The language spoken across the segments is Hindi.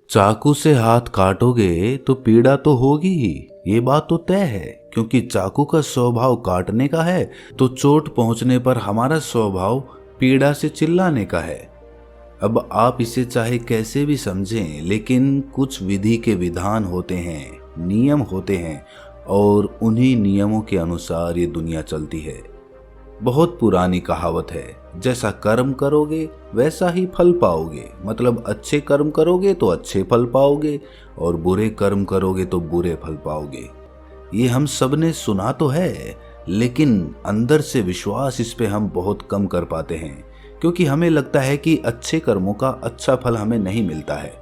चाकू से हाथ काटोगे तो पीड़ा तो होगी ही, ये बात तो तय है। क्योंकि चाकू का स्वभाव काटने का है, तो चोट पहुंचने पर हमारा स्वभाव पीड़ा से चिल्लाने का है। अब आप इसे चाहे कैसे भी समझें, लेकिन कुछ विधि के विधान होते हैं, नियम होते हैं, और उन्हीं नियमों के अनुसार ये दुनिया चलती है। बहुत पुरानी कहावत है, जैसा कर्म करोगे वैसा ही फल पाओगे। मतलब अच्छे कर्म करोगे तो अच्छे फल पाओगे, और बुरे कर्म करोगे तो बुरे फल पाओगे। ये हम सब ने सुना तो है, लेकिन अंदर से विश्वास इस पे हम बहुत कम कर पाते हैं। क्योंकि हमें लगता है कि अच्छे कर्मों का अच्छा फल हमें नहीं मिलता है,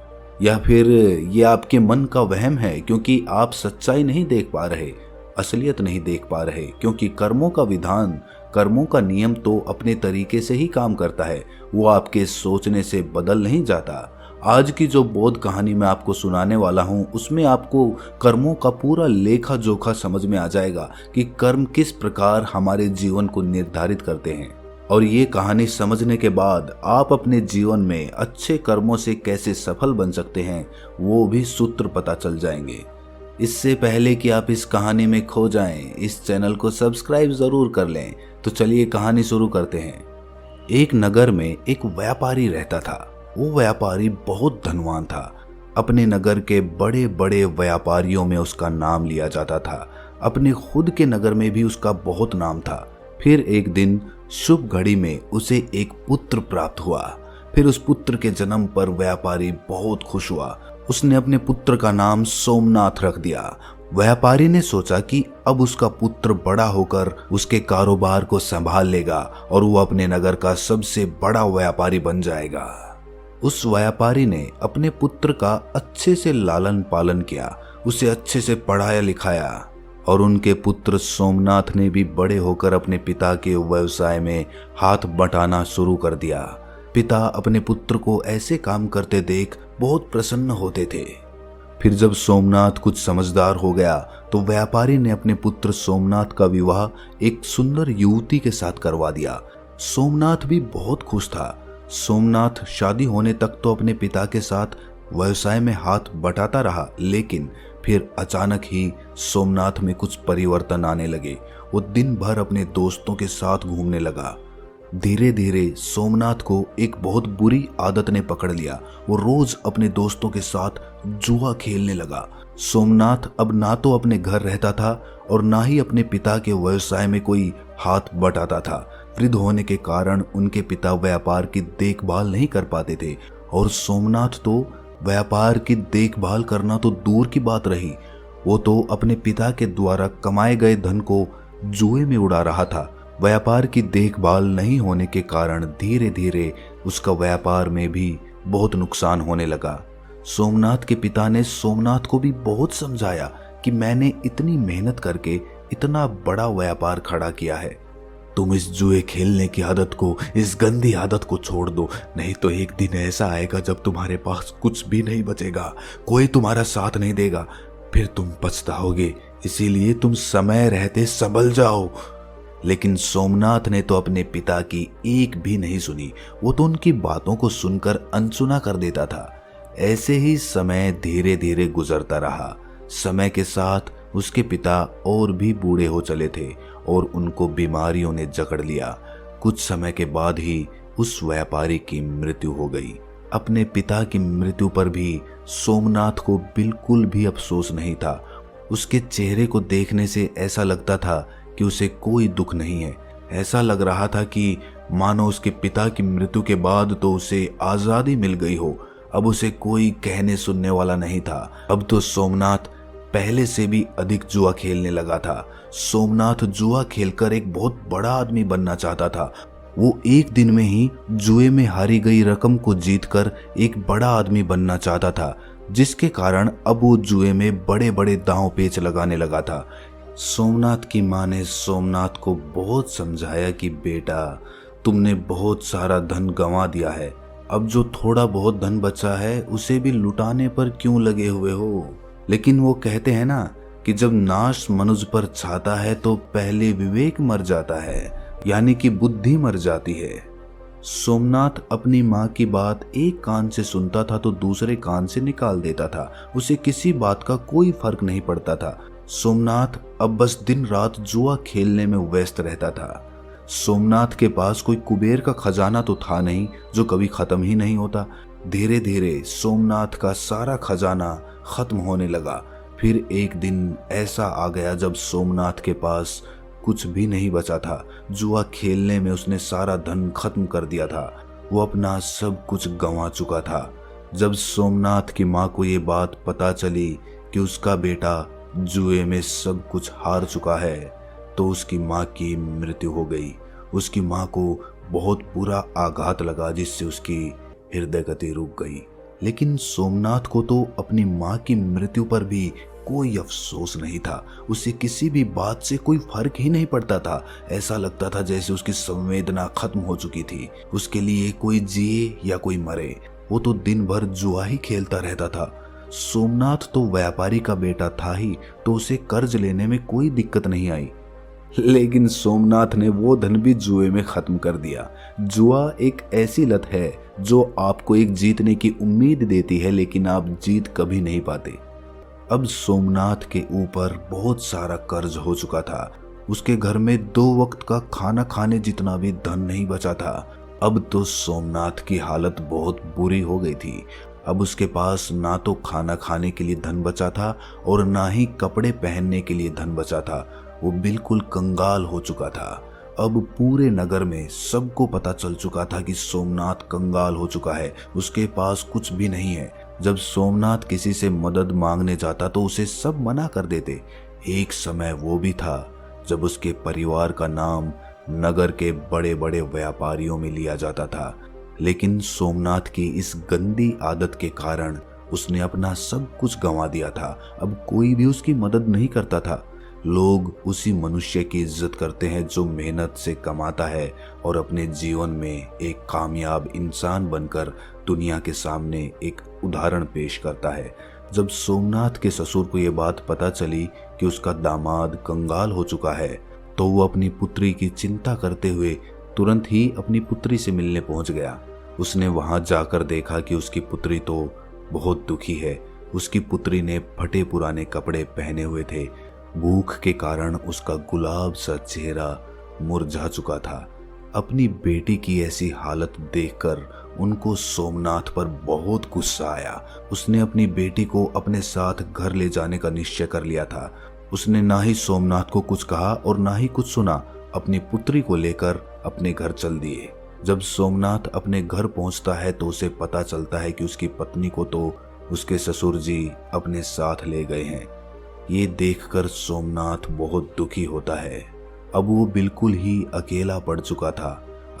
या फिर ये आपके मन का वहम है, क्योंकि आप सच्चाई नहीं देख पा रहे, असलियत नहीं देख पा रहे। क्योंकि कर्मों का विधान, कर्मों का नियम तो अपने तरीके से ही काम करता है, वो आपके सोचने से बदल नहीं जाता। आज की जो बोध कहानी मैं आपको सुनाने वाला हूँ, उसमें आपको कर्मों का पूरा लेखा जोखा समझ में आ जाएगा कि कर्म किस प्रकार हमारे जीवन को निर्धारित करते हैं। और ये कहानी समझने के बाद आप अपने जीवन में अच्छे कर्मों से कैसे सफल बन सकते हैं, वो भी सूत्र पता चल जाएंगे। इससे पहले कि आप इस कहानी में खो जाएं, इस चैनल को सब्सक्राइब जरूर कर लें। तो चलिए कहानी शुरू करते हैं। एक नगर में एक व्यापारी रहता था। वो व्यापारी बहुत धनवान था। अपने नगर के बड़े बड़े व्यापारियों में उसका नाम लिया जाता था। अपने खुद के नगर में भी उसका बहुत नाम था। फिर एक दिन शुभ घड़ी में उसे एक पुत्र प्राप्त हुआ। फिर उस पुत्र के जन्म पर व्यापारी बहुत खुश हुआ। उसने अपने पुत्र का नाम सोमनाथ रख दिया। व्यापारी ने सोचा कि अब उसका पुत्र बड़ा होकर उसके कारोबार को संभाल लेगा और वो अपने नगर का सबसे बड़ा व्यापारी बन जाएगा। उस व्यापारी ने अपने पुत्र का अच्छे से लालन पालन किया, उसे अच्छे से पढ़ाया लिखाया, और उनके पुत्र सोमनाथ ने भी बड़े होकर अपने पिता के व्यवसाय में हाथ बटाना शुरू कर दिया। पिता अपने पुत्र को ऐसे काम करते देख बहुत प्रसन्न होते थे। फिर जब सोमनाथ कुछ समझदार हो गया, तो व्यापारी ने अपने पुत्र सोमनाथ का विवाह एक सुंदर युवती के साथ करवा दिया। सोमनाथ भी बहुत खुश था। सोमनाथ शादी होने तक तो अपने पिता के साथ व्यवसाय में हाथ बटाता रहा, लेकिन फिर अचानक ही सोमनाथ में कुछ परिवर्तन आने लगे। वो दिन भर अपने दोस्तों के साथ घूमने लगा। धीरे धीरे सोमनाथ को एक बहुत बुरी आदत ने पकड़ लिया। वो रोज अपने दोस्तों के साथ जुआ खेलने लगा। सोमनाथ अब ना तो अपने घर रहता था और ना ही अपने पिता के व्यवसाय में कोई हाथ बटाता था। वृद्ध होने के कारण उनके पिता व्यापार की देखभाल नहीं कर पाते थे, और सोमनाथ तो व्यापार की देखभाल करना तो दूर की बात रही, वो तो अपने पिता के द्वारा कमाए गए धन को जुए में उड़ा रहा था। व्यापार की देखभाल नहीं होने के कारण धीरे धीरे उसका व्यापार में भी बहुत नुकसान होने लगा। सोमनाथ के पिता ने सोमनाथ को भी बहुत समझाया कि मैंने इतनी मेहनत करके इतना बड़ा व्यापार खड़ा किया है, तुम इस जुए खेलने की आदत को, इस गंदी आदत को छोड़ दो, नहीं तो एक दिन ऐसा आएगा जब तुम्हारे पास कुछ भी नहीं बचेगा, कोई तुम्हारा साथ नहीं देगा, फिर तुम पछताओगे। इसीलिए तुम समय रहते संभल जाओ। लेकिन सोमनाथ ने तो अपने पिता की एक भी नहीं सुनी। वो तो उनकी बातों को सुनकर अनसुना कर देता था। ऐसे ही समय धीरे धीरे गुजरता रहा। समय के साथ उसके पिता और भी बूढ़े हो चले थे और उनको बीमारियों ने जकड़ लिया। कुछ समय के बाद ही उस व्यापारी की मृत्यु हो गई। अपने पिता की मृत्यु पर भी सोमनाथ को बिल्कुल भी अफसोस नहीं था। उसके चेहरे को देखने से ऐसा लगता था कि उसे कोई दुख नहीं है। ऐसा लग रहा था कि मानो उसके पिता की मृत्यु के बाद तो उसे आजादी मिल गई हो। अब उसे कोई कहने सुनने वाला नहीं था। अब तो सोमनाथ पहले से भी अधिक जुआ खेलने लगा था। सोमनाथ जुआ खेलकर एक बहुत बड़ा आदमी बनना चाहता था। वो एक दिन में ही जुए में हारी गई रकम को जीतकर एक बड़ा आदमी बनना चाहता था, जिसके कारण अब वो जुए में बड़े बड़े दांव पेच लगाने लगा था। सोमनाथ की मां ने सोमनाथ को बहुत समझाया कि बेटा, तुमने बहुत सारा धन गंवा दिया है, अब जो थोड़ा बहुत धन बचा है उसे भी लुटाने पर क्यों लगे हुए हो। लेकिन वो कहते हैं ना कि जब नाश मनुष्य पर छाता है तो पहले विवेक मर जाता है, यानी कि बुद्धि मर जाती है। सोमनाथ अपनी माँ की बात एक कान से सुनता था तो दूसरे कान से निकाल देता था। उसे किसी बात का कोई फर्क नहीं पड़ता था। सोमनाथ अब बस दिन रात जुआ खेलने में व्यस्त रहता था। सोमनाथ के पास कोई कुबेर का खजाना तो था नहीं जो कभी खत्म ही नहीं होता। धीरे धीरे सोमनाथ का सारा खजाना खत्म होने लगा। फिर एक दिन ऐसा आ गया जब सोमनाथ के पास कुछ भी नहीं बचा था। जुआ खेलने में उसने सारा धन खत्म कर दिया था। वो अपना सब कुछ गंवा चुका था। जब सोमनाथ की माँ को ये बात पता चली कि उसका बेटा जुए में सब कुछ हार चुका है तो उसकी माँ की मृत्यु हो गई। उसकी माँ को बहुत बुरा आघात लगा जिससे उसकी हृदय गति रुक गई। लेकिन सोमनाथ को तो अपनी माँ की मृत्यु पर भी कोई अफसोस नहीं था। उसे किसी भी बात से कोई फर्क ही नहीं पड़ता था। ऐसा लगता था जैसे उसकी संवेदना खत्म हो चुकी थी। उसके लिए कोई जिए या कोई मरे, वो तो दिन भर जुआ ही खेलता रहता था। सोमनाथ तो व्यापारी का बेटा था ही तो उसे कर्ज लेने में कोई दिक्कत नहीं आई। लेकिन सोमनाथ ने वो धन भी जुए में खत्म कर दिया। जुआ एक ऐसी लत है जो आपको एक जीतने की उम्मीद देती है लेकिन आप जीत कभी नहीं पाते। अब सोमनाथ के ऊपर बहुत सारा कर्ज हो चुका था। उसके घर में 2 वक्त का खाना खाने जितना भी धन नहीं बचा था। अब तो सोमनाथ की हालत बहुत बुरी हो गई थी। अब उसके पास ना तो खाना खाने के लिए धन बचा था और ना ही कपड़े पहनने के लिए धन बचा था। वो बिल्कुल कंगाल हो चुका था। अब पूरे नगर में सबको पता चल चुका था कि सोमनाथ कंगाल हो चुका है, उसके पास कुछ भी नहीं है। जब सोमनाथ किसी से मदद मांगने जाता तो उसे सब मना कर देते। एक समय वो भी था जब उसके परिवार का नाम नगर के बड़े बड़े व्यापारियों में लिया जाता था। लेकिन सोमनाथ की इस गंदी आदत के कारण उसने अपना सब कुछ गंवा दिया था। अब कोई भी उसकी मदद नहीं करता था। लोग उसी मनुष्य की इज्जत करते हैं जो मेहनत से कमाता है और अपने जीवन में एक कामयाब इंसान बनकर दुनिया के सामने एक उदाहरण पेश करता है। जब सोमनाथ के ससुर को ये बात पता चली कि उसका दामाद कंगाल हो चुका है तो वो अपनी पुत्री की चिंता करते हुए तुरंत ही अपनी पुत्री से मिलने पहुंच गया। उसने वहां जाकर देखा कि उसकी पुत्री तो बहुत दुखी है। उसकी पुत्री ने फटे पुराने कपड़े पहने हुए थे। भूख के कारण उसका गुलाब सा चेहरा मुरझा चुका था। अपनी बेटी की ऐसी हालत देखकर उनको सोमनाथ पर बहुत गुस्सा आया। उसने अपनी बेटी को अपने साथ घर ले जाने का निश्चय कर लिया था। उसने ना ही सोमनाथ को कुछ कहा और ना ही कुछ सुना। अपनी पुत्री को लेकर अपने घर चल दिए। जब सोमनाथ अपने घर पहुंचता है तो उसे पता चलता है कि उसकी पत्नी को तो उसके ससुर जी अपने साथ ले गए हैं। ये देखकर सोमनाथ बहुत दुखी होता है। अब वो बिल्कुल ही अकेला पड़ चुका था।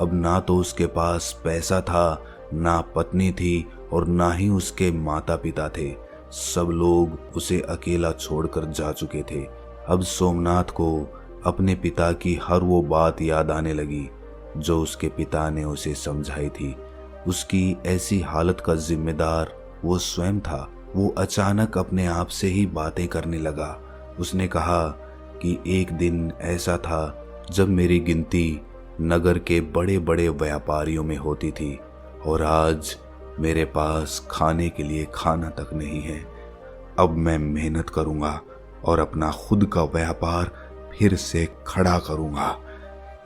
अब ना तो उसके पास पैसा था, ना पत्नी थी और ना ही उसके माता पिता थे। सब लोग उसे अकेला छोड़कर जा चुके थे। अब सोमनाथ को अपने पिता की हर वो बात याद आने लगी जो उसके पिता ने उसे समझाई थी। उसकी ऐसी हालत का जिम्मेदार वो स्वयं था। वो अचानक अपने आप से ही बातें करने लगा। उसने कहा कि एक दिन ऐसा था जब मेरी गिनती नगर के बड़े बड़े व्यापारियों में होती थी और आज मेरे पास खाने के लिए खाना तक नहीं है। अब मैं मेहनत करूंगा और अपना खुद का व्यापार फिर से खड़ा करूंगा।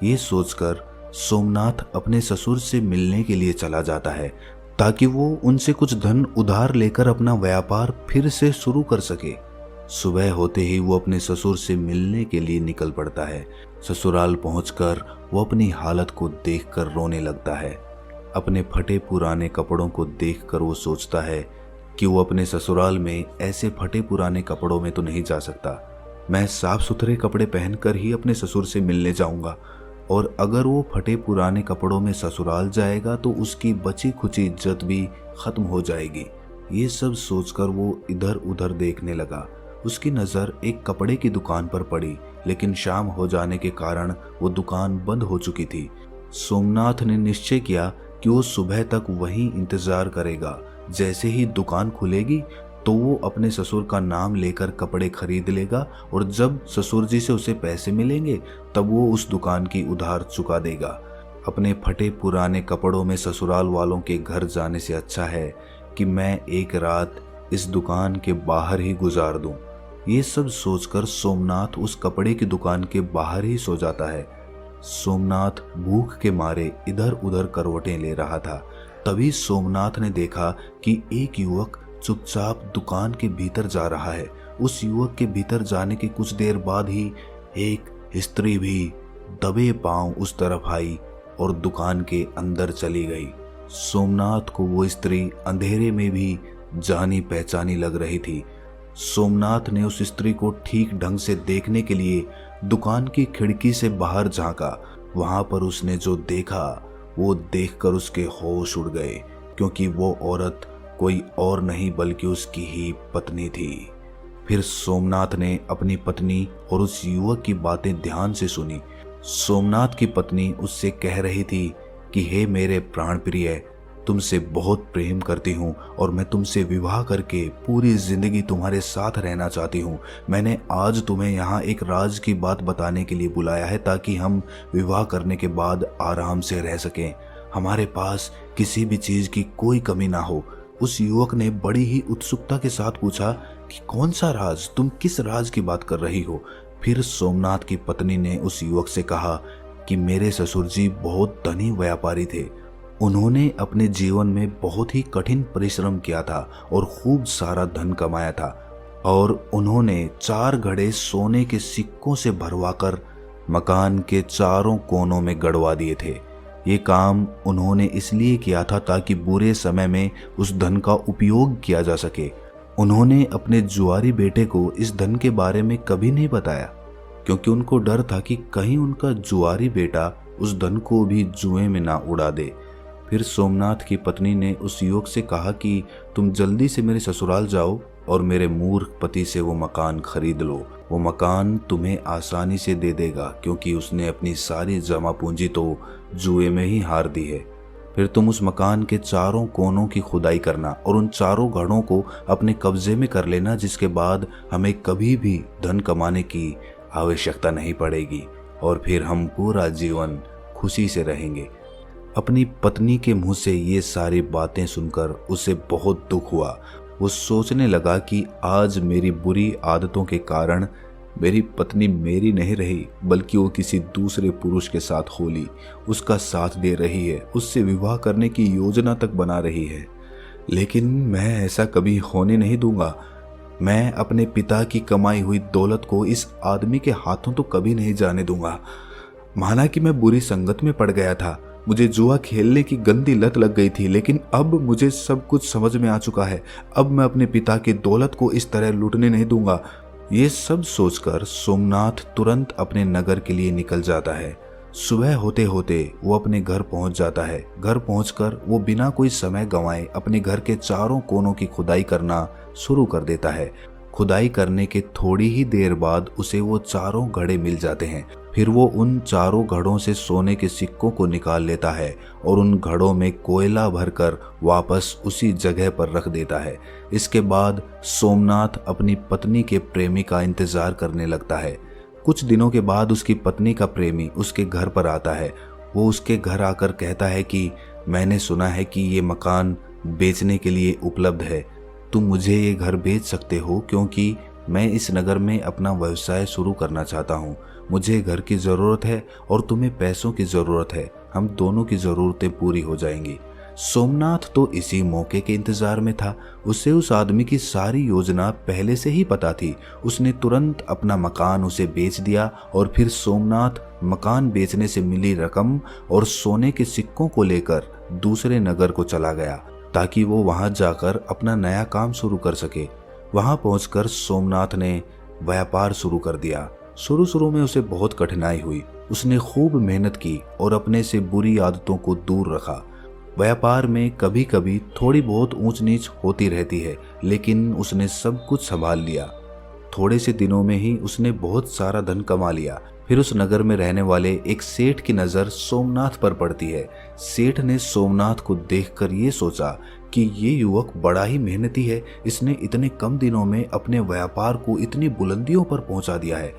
ये सोचकर सोमनाथ अपने ससुर से मिलने के लिए चला जाता है ताकि वो उनसे कुछ धन उधार लेकर अपना व्यापार फिर से शुरू कर सके। सुबह होते ही वो अपने ससुर से मिलने के लिए निकल पड़ता है। ससुराल पहुंचकर वो अपनी हालत को देखकर रोने लगता है। अपने फटे पुराने कपड़ों को देखकर वो सोचता है कि वो अपने ससुराल में ऐसे फटे पुराने कपड़ों में तो नहीं जा सकता। मैं साफ सुथरे कपड़े पहनकर ही अपने ससुर से मिलने जाऊंगा और अगर वो फटे पुराने कपड़ों में ससुराल जाएगा तो उसकी बची खुची इज्जत भी खत्म हो जाएगी। ये सब सोचकर वो इधर उधर देखने लगा। उसकी नज़र एक कपड़े की दुकान पर पड़ी लेकिन शाम हो जाने के कारण वो दुकान बंद हो चुकी थी। सोमनाथ ने निश्चय किया कि वो सुबह तक वहीं इंतजार करेगा। जैसे ही दुकान खुलेगी तो वो अपने ससुर का नाम लेकर कपड़े खरीद लेगा और जब ससुर जी से उसे पैसे मिलेंगे तब वो उस दुकान की उधार चुका देगा। अपने फटे पुराने कपड़ों में ससुराल वालों के घर जाने से अच्छा है कि मैं एक रात इस दुकान के बाहर ही गुजार दूं। ये सब सोचकर सोमनाथ उस कपड़े की दुकान के बाहर ही सो जाता है। सोमनाथ भूख के मारे इधर उधर करवटें ले रहा था। तभी सोमनाथ ने देखा कि एक युवक चुपचाप दुकान के भीतर जा रहा है। उस युवक के भीतर जाने के कुछ देर बाद ही एक स्त्री भी दबे पांव उस तरफ आई और दुकान के अंदर चली गई। सोमनाथ को वो स्त्री अंधेरे में भी जानी पहचानी लग रही थी। सोमनाथ ने उस स्त्री को ठीक ढंग से देखने के लिए दुकान की खिड़की से बाहर झांका। वहां पर उसने जो देखा वो देखकर उसके होश उड़ गए, क्योंकि वो औरत कोई और नहीं बल्कि उसकी ही पत्नी थी। फिर सोमनाथ ने अपनी पत्नी और उस युवक की बातें ध्यान से सुनी। सोमनाथ की पत्नी उससे कह रही थी कि हे मेरे प्राण प्रिय, तुमसे बहुत प्रेम करती हूँ और मैं तुमसे विवाह करके पूरी जिंदगी तुम्हारे साथ रहना चाहती हूँ। मैंने आज तुम्हें यहाँ एक राज की बात बताने के लिए बुलाया है ताकि हम विवाह करने के बाद आराम से रह सकें। हमारे पास किसी भी चीज की कोई कमी ना हो। उस युवक ने बड़ी ही उत्सुकता के साथ पूछा कि कौन सा राज, तुम किस राज की बात कर रही हो? फिर सोमनाथ की पत्नी ने उस युवक से कहा कि मेरे ससुर जी बहुत धनी व्यापारी थे। उन्होंने अपने जीवन में बहुत ही कठिन परिश्रम किया था और खूब सारा धन कमाया था, और उन्होंने 4 घड़े सोने के सिक्कों से भरवाकर मकान के चारों कोनों में गड़वा दिए थे। ये काम उन्होंने इसलिए किया था ताकि बुरे समय में उस धन का उपयोग किया जा सके। उन्होंने अपने जुआरी बेटे को इस धन के बारे में कभी नहीं बताया, क्योंकि उनको डर था कि कहीं उनका जुआरी बेटा उस धन को भी जुए में ना उड़ा दे। फिर सोमनाथ की पत्नी ने उस युवक से कहा कि तुम जल्दी से मेरे ससुराल जाओ और मेरे मूर्ख पति से वो मकान खरीद लो। वो मकान तुम्हें आसानी से दे देगा, क्योंकि उसने अपनी सारी जमा पूंजी तो जुए में ही हार दी है। फिर तुम उस मकान के चारों कोनों की खुदाई करना और उन चारों घड़ों को अपने कब्जे में कर लेना, जिसके बाद हमें कभी भी धन कमाने की आवश्यकता नहीं पड़ेगी और फिर हम पूरा जीवन खुशी से रहेंगे। अपनी पत्नी के मुंह से ये सारी बातें सुनकर उसे बहुत दुख हुआ। वो सोचने लगा कि आज मेरी बुरी आदतों के कारण मेरी पत्नी मेरी नहीं रही, बल्कि वो किसी दूसरे पुरुष के साथ होली, उसका साथ दे रही है, उससे विवाह करने की योजना तक बना रही है। लेकिन मैं ऐसा कभी होने नहीं दूंगा। मैं अपने पिता की कमाई हुई दौलत को इस आदमी के हाथों तो कभी नहीं जाने दूंगा। माना कि मैं बुरी संगत में पड़ गया था, मुझे जुआ खेलने की गंदी लत लग गई थी, लेकिन अब मुझे सब कुछ समझ में आ चुका है। अब मैं अपने पिता की दौलत को इस तरह लूटने नहीं दूंगा। ये सब सोचकर सोमनाथ तुरंत अपने नगर के लिए निकल जाता है। सुबह होते होते वो अपने घर पहुंच जाता है। घर पहुंचकर वो बिना कोई समय गंवाए अपने घर के चारों कोनों की खुदाई करना शुरू कर देता है। खुदाई करने के थोड़ी ही देर बाद उसे वो चारों घड़े मिल जाते हैं। फिर वो उन चारों घड़ों से सोने के सिक्कों को निकाल लेता है और उन घड़ों में कोयला भरकर वापस उसी जगह पर रख देता है। इसके बाद सोमनाथ अपनी पत्नी के प्रेमी का इंतजार करने लगता है। कुछ दिनों के बाद उसकी पत्नी का प्रेमी उसके घर पर आता है। वो उसके घर आकर कहता है कि मैंने सुना है कि ये मकान बेचने के लिए उपलब्ध है। तुम मुझे ये घर बेच सकते हो, क्योंकि मैं इस नगर में अपना व्यवसाय शुरू करना चाहता हूँ। मुझे घर की ज़रूरत है और तुम्हें पैसों की ज़रूरत है। हम दोनों की ज़रूरतें पूरी हो जाएंगी। सोमनाथ तो इसी मौके के इंतजार में था। उसे उस आदमी की सारी योजना पहले से ही पता थी। उसने तुरंत अपना मकान उसे बेच दिया और फिर सोमनाथ मकान बेचने से मिली रकम और सोने के सिक्कों को लेकर दूसरे नगर को चला गया, ताकि वो वहां जाकर अपना नया काम शुरू कर सके। वहां पहुंचकर सोमनाथ ने व्यापार शुरू कर दिया। शुरू में उसे बहुत कठिनाई हुई। उसने खूब मेहनत की और अपने से बुरी आदतों को दूर रखा। व्यापार में कभी कभी थोड़ी बहुत ऊंच नीच होती रहती है, लेकिन उसने सब कुछ संभाल लिया। थोड़े से दिनों में ही उसने बहुत सारा धन कमा लिया। फिर उस नगर में रहने वाले एक सेठ की नज़र सोमनाथ पर पड़ती है। सेठ ने सोमनाथ को देखकर ये सोचा कि ये युवक बड़ा ही मेहनती है। इसने इतने कम दिनों में अपने व्यापार को इतनी बुलंदियों पर पहुंचा दिया है।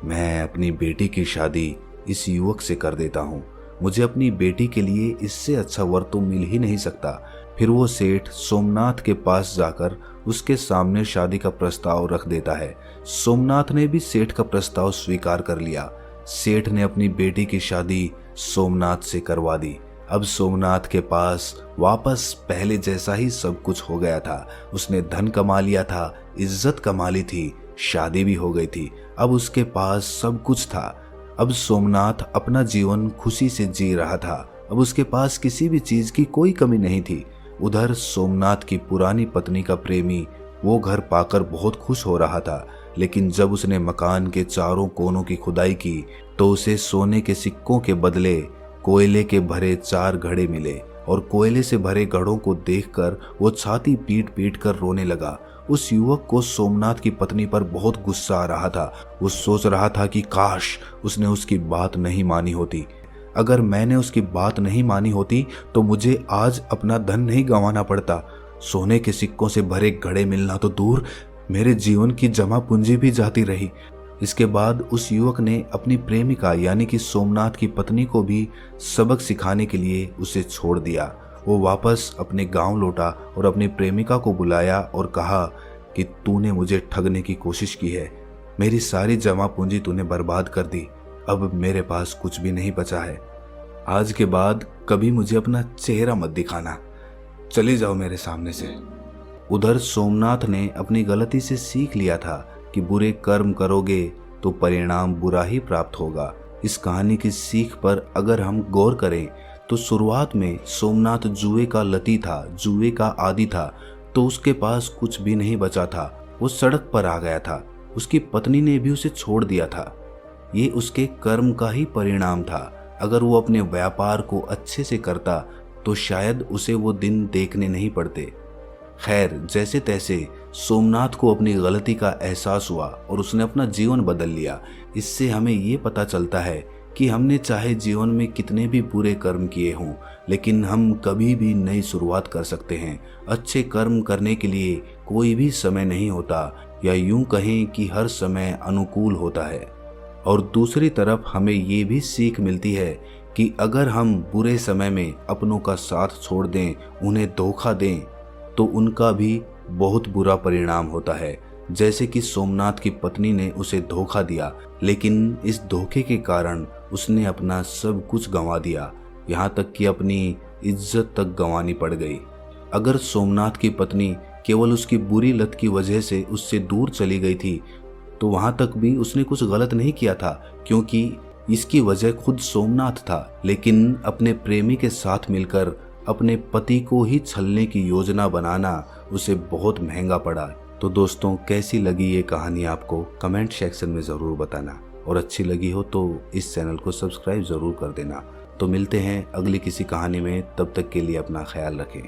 मैं अपनी बेटी की शादी इस युवक से कर देता हूँ। मुझे अपनी बेटी के लिए इससे अच्छा वर तो मिल ही नहीं सकता। फिर वो सेठ सोमनाथ के पास जाकर उसके सामने शादी का प्रस्ताव रख देता है। सोमनाथ ने भी सेठ का प्रस्ताव स्वीकार कर लिया। सेठ ने अपनी बेटी की शादी सोमनाथ से करवा दी। अब सोमनाथ के पास वापस पहले जैसा ही सब कुछ हो गया था। उसने धन कमा लिया था, इज्जत कमा ली थी, शादी भी हो गई थी। अब उसके पास सब कुछ था। अब सोमनाथ अपना जीवन खुशी से जी रहा था। अब उसके पास किसी भी चीज की कोई कमी नहीं थी। उधर सोमनाथ की पुरानी पत्नी का प्रेमी वो घर पाकर बहुत खुश हो रहा था, लेकिन जब उसने मकान के चारों कोनों की खुदाई की तो उसे सोने के सिक्कों के बदले कोयले के भरे 4 घड़े मिले और कोयले से भरे घड़ों को देखकर वो छाती पीट पीट कर रोने लगा। उस युवक को सोमनाथ की पत्नी पर बहुत गुस्सा आ रहा था। वो सोच रहा था कि काश उसने उसकी बात नहीं मानी होती। अगर मैंने उसकी बात नहीं मानी होती तो मुझे आज अपना धन नहीं गंवाना पड़ता। सोने के सिक्कों से भरे घड़े मिलना तो दूर, मेरे जीवन की जमा पूंजी भी जाती रही। इसके बाद उस युवक ने अपनी प्रेमिका यानी कि सोमनाथ की पत्नी को भी सबक सिखाने के लिए उसे छोड़ दिया। वो वापस अपने गांव लौटा और अपनी प्रेमिका को बुलाया और कहा कि तूने मुझे ठगने की कोशिश की है, मेरी सारी जमा पूंजी तूने बर्बाद कर दी, अब मेरे पास कुछ भी नहीं बचा है। आज के बाद कभी मुझे अपना चेहरा मत दिखाना, चली जाओ मेरे सामने से। उधर सोमनाथ ने अपनी गलती से सीख लिया था कि बुरे कर्म करोगे तो परिणाम बुरा ही प्राप्त होगा। इस कहानी की सीख पर अगर हम गौर करें तो शुरुआत में सोमनाथ जुए का लती था, जुए का आदी था, तो उसके पास कुछ भी नहीं बचा था। वो सड़क पर आ गया था। उसकी पत्नी ने भी उसे छोड़ दिया था। ये उसके कर्म का ही परिणाम था। अगर वो अपने व्यापार को अच्छे से करता तो शायद उसे वो दिन देखने नहीं पड़ते। खैर, जैसे तैसे सोमनाथ को अपनी गलती का एहसास हुआ और उसने अपना जीवन बदल लिया। इससे हमें ये पता चलता है कि हमने चाहे जीवन में कितने भी बुरे कर्म किए हों, लेकिन हम कभी भी नई शुरुआत कर सकते हैं। अच्छे कर्म करने के लिए कोई भी समय नहीं होता, या यूं कहें कि हर समय अनुकूल होता है। और दूसरी तरफ हमें ये भी सीख मिलती है कि अगर हम बुरे समय में अपनों का साथ छोड़ दें, उन्हें धोखा दें, तो उनका भी बहुत बुरा परिणाम होता है। जैसे कि सोमनाथ की पत्नी ने उसे धोखा दिया, लेकिन इस धोखे के कारण उसने अपना सब कुछ गंवा दिया, यहाँ तक कि अपनी इज्जत तक गंवानी पड़ गई। अगर सोमनाथ की पत्नी केवल उसकी बुरी लत की वजह से उससे दूर चली गई थी तो वहां तक भी उसने कुछ गलत नहीं किया था, क्योंकि इसकी वजह खुद सोमनाथ था। लेकिन अपने प्रेमी के साथ मिलकर अपने पति को ही छलने की योजना बनाना उसे बहुत महंगा पड़ा। तो दोस्तों, कैसी लगी ये कहानी आपको कमेंट सेक्शन में ज़रूर बताना, और अच्छी लगी हो तो इस चैनल को सब्सक्राइब ज़रूर कर देना। तो मिलते हैं अगली किसी कहानी में, तब तक के लिए अपना ख्याल रखें।